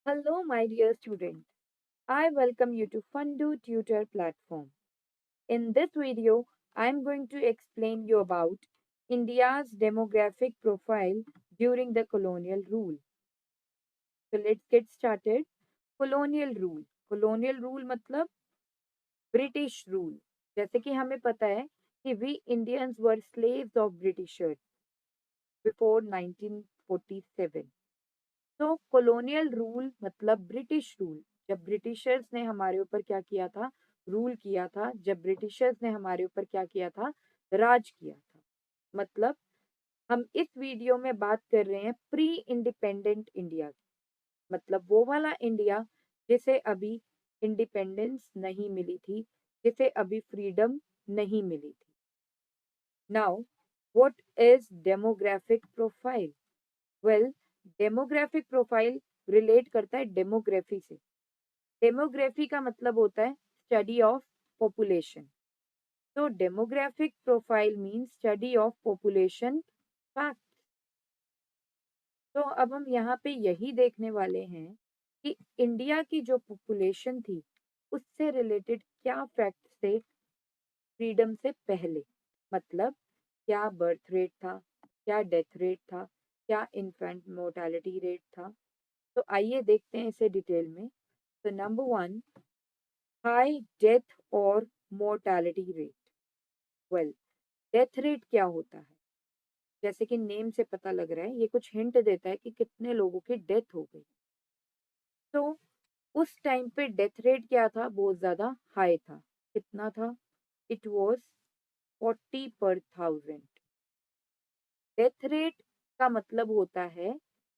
Hello, my dear student. I welcome you to Fundu Tutor platform. In this video, I am going to explain you about India's demographic profile during the colonial rule. So let's get started. Colonial rule. Colonial rule मतलब British rule. जैसे कि हमें पता है कि we Indians were slaves of Britishers before 1947. तो colonial rule मतलब British rule. जब ब्रिटिशर्स ने हमारे ऊपर क्या किया था? रूल किया था. जब ब्रिटिशर्स ने हमारे ऊपर क्या किया था? राज किया था. मतलब हम इस वीडियो में बात कर रहे हैं प्री इंडिपेंडेंट इंडिया की. मतलब वो वाला इंडिया जिसे अभी इंडिपेंडेंस नहीं मिली थी, जिसे अभी फ्रीडम नहीं मिली थी. Now what is demographic profile? Well, demographic profile relate करता है डेमोग्राफी से. डेमोग्राफी का मतलब होता है स्टडी ऑफ पॉपुलेशन. तो demographic profile means study of population fact. तो अब हम यहाँ पे यही देखने वाले हैं कि इंडिया की जो पॉपुलेशन थी उससे रिलेटेड क्या फैक्ट थे फ्रीडम से पहले. मतलब क्या बर्थ रेट था, क्या डेथ रेट था, क्या इन्फेंट मोर्टेलिटी रेट था. तो आइए देखते हैं इसे डिटेल में. तो नंबर वन, हाई डेथ और mortality rate. Well, death rate क्या होता है? जैसे कि नेम से पता लग रहा है, ये कुछ हिंट देता है कि कितने लोगों की डेथ हो गई. तो उस टाइम पे डेथ रेट क्या था? बहुत ज्यादा हाई था. कितना था? It was 40 per 1000. Death rate का मतलब होता है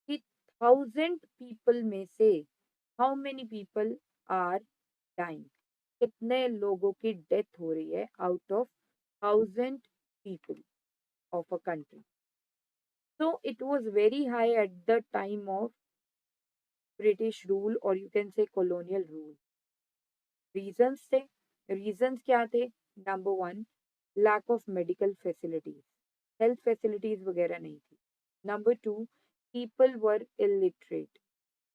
कि 1000 पीपल में से how many people are dying. कितने लोगों की डेथ हो रही है out of 1000 people of a country. So it was very high at the time of British rule और you can say colonial rule. Reasons थे. रीजंस क्या थे? Number one, lack of medical facilities. Health facilities वगैरह नहीं थी. Number two, people were illiterate.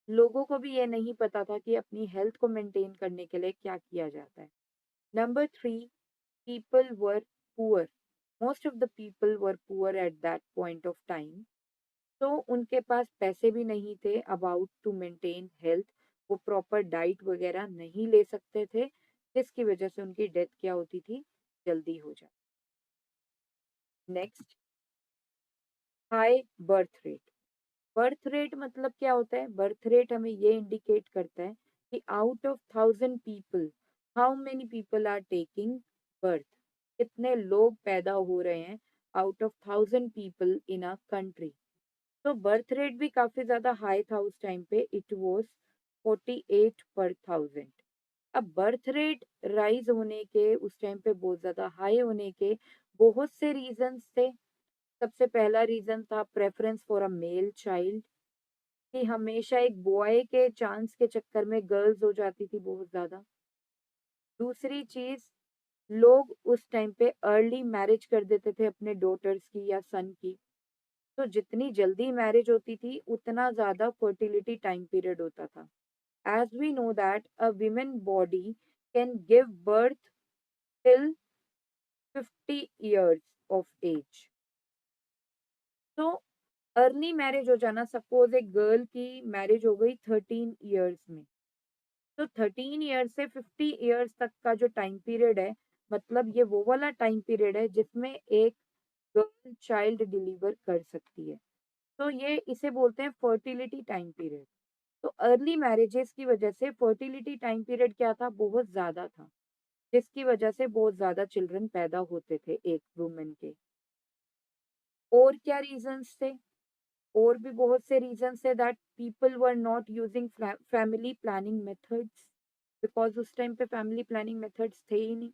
लोगों को भी ये नहीं पता था कि अपनी हेल्थ को मेंटेन करने के लिए क्या किया जाता है. Number three, people were poor. Most of the people were poor at that point of time. तो उनके पास पैसे भी नहीं थे अबाउट टू मेंटेन हेल्थ. वो प्रॉपर डाइट वगैरह नहीं ले सकते थे, जिसकी वजह से उनकी डेथ क्या होती थी? जल्दी हो जाती. Next, high birth rate. Birth rate मतलब क्या होता है? बर्थ रेट हमें ये इंडिकेट करता है कि out of 1000 people how many people are taking birth. कितने लोग पैदा हो रहे हैं out of 1000 people in a country. तो बर्थ रेट भी काफी ज्यादा हाई था उस टाइम पे. It was 48 per 1000. अब बर्थ रेट राइज होने के, उस टाइम पे बहुत ज्यादा हाई होने के बहुत से रीजंस थे. सबसे पहला रीजन था preference for a male child. कि हमेशा एक बॉय के चांस के चक्कर में गर्ल्स हो जाती थी बहुत ज्यादा. दूसरी चीज, लोग उस टाइम पे अर्ली मैरिज कर देते थे अपने डॉटर्स की या सन की. तो जितनी जल्दी मैरिज होती थी उतना ज्यादा फर्टिलिटी टाइम पीरियड होता था. As we know that a women body can give birth till 50 years of age. तो अर्ली मैरिज हो जाना, सपोज एक गर्ल की मैरिज हो गई 13 years में, तो 13 years से 50 years तक का जो टाइम पीरियड है, मतलब ये वो वाला टाइम पीरियड है जिसमें एक गर्ल चाइल्ड डिलीवर कर सकती है. तो ये इसे बोलते हैं फर्टिलिटी टाइम पीरियड. तो अर्ली मैरिजेस की वजह से फर्टिलिटी टाइम पीरियड क्या था? बहुत ज्यादा था, जिसकी वजह से बहुत ज्यादा चिल्ड्रन पैदा होते थे एक वुमेन के. और क्या रीजंस थे? और भी बहुत से रीजंस थे that people were not using family planning methods, because उस टाइम पे फैमिली प्लानिंग मेथड्स थे ही नहीं.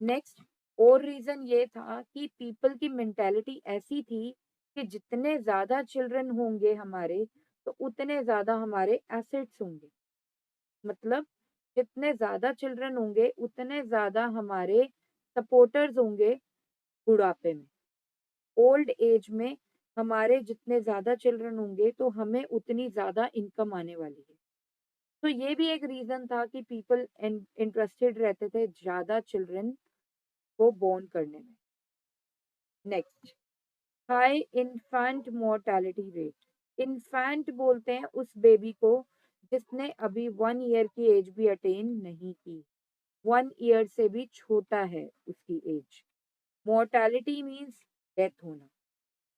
नेक्स्ट, और रीजन ये था कि पीपल की मेंटेलिटी ऐसी थी कि जितने ज्यादा चिल्ड्रन होंगे हमारे, तो उतने ज्यादा हमारे एसेट्स होंगे. मतलब जितने ज्यादा चिल्ड्रन होंगे उतने ज्यादा हमारे सपोर्टर्स होंगे बुढ़ापे में, ओल्ड एज में. हमारे जितने ज़्यादा चिल्ड्रन होंगे तो हमें उतनी ज़्यादा इनकम आने वाली है। तो ये भी एक रीज़न था कि पीपल इंटरेस्टेड रहते थे ज़्यादा चिल्ड्रन को बोर्न करने में। Next, high infant mortality rate. Infant बोलते हैं उस बेबी को जिसने अभी 1 ईयर की एज भी अटेन नहीं की। 1 ईयर से भी छोटा है उसकी एज। मोर्टेलिटी मीन्स डेथ होना।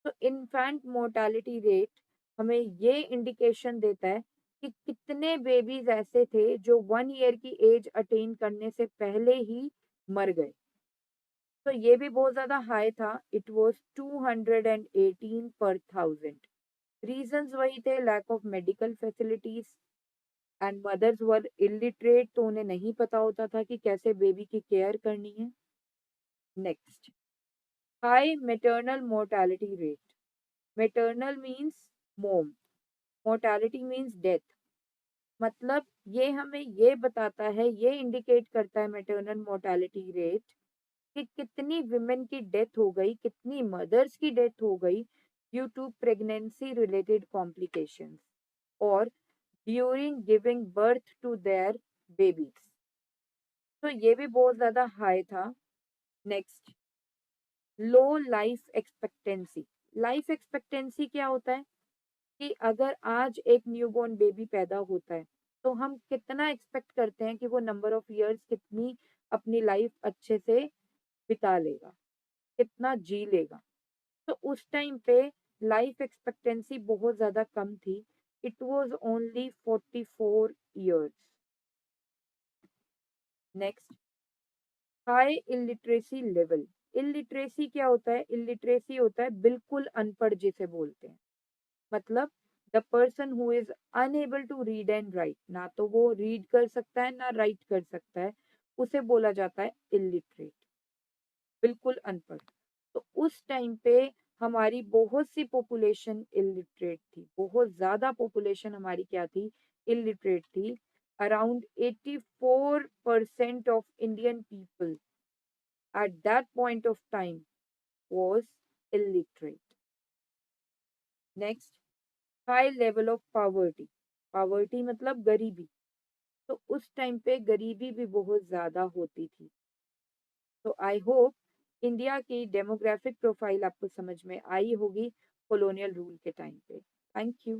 तो इन्फेंट मोर्टेलिटी रेट हमें ये इंडिकेशन देता है कि कितने बेबीज ऐसे थे जो 1 ईयर की एज अटेन करने से पहले ही मर गए। तो ये भी बहुत ज्यादा हाई था। इट वाज 218 पर थाउजेंड। रीजंस वही थे, lack of medical facilities and mothers were illiterate, तो उन्हें नहीं पता होता था कि कैसे बेबी की केयर करनी है। Next, high maternal mortality rate. Maternal means मोम, मोर्टेलिटी मीन्स डेथ। मतलब ये हमें ये बताता है, ये इंडिकेट करता है मेटर्नल मोर्टेलिटी रेट कि कितनी विमेन की डेथ हो गई, कितनी मदर्स की डेथ हो गई due to pregnancy related complications और during giving birth to their babies. तो ये भी बहुत ज्यादा हाई था। Next, low life expectancy. Life expectancy क्या होता है कि अगर आज एक न्यूबॉर्न बेबी पैदा होता है तो हम कितना एक्सपेक्ट करते हैं कि वो नंबर ऑफ इयर्स कितनी अपनी लाइफ अच्छे से बिता लेगा, कितना जी लेगा। तो उस टाइम पे लाइफ एक्सपेक्टेंसी बहुत ज्यादा कम थी। It was only 44 years. Next, high illiteracy level. Illiteracy क्या होता है? इलिटरेसी होता है बिल्कुल अनपढ़ जिसे बोलते हैं। मतलब the person who is unable to read and write, ना तो वो रीड कर सकता है ना राइट कर सकता है, उसे बोला जाता है इलिटरेट, बिल्कुल अनपढ़। तो उस टाइम पे हमारी बहुत सी पॉपुलेशन इलिटरेट थी, बहुत ज्यादा पॉपुलेशन हमारी क्या थी? इलिटरेट थी। Around 84% of Indian people at that point of time was illiterate. Next, high level of poverty. Poverty मतलब गरीबी। तो उस टाइम पे गरीबी भी बहुत ज्यादा होती थी। तो आई होप इंडिया की डेमोग्राफिक प्रोफाइल आपको समझ में आई होगी कॉलोनियल रूल के टाइम पे। Thank you.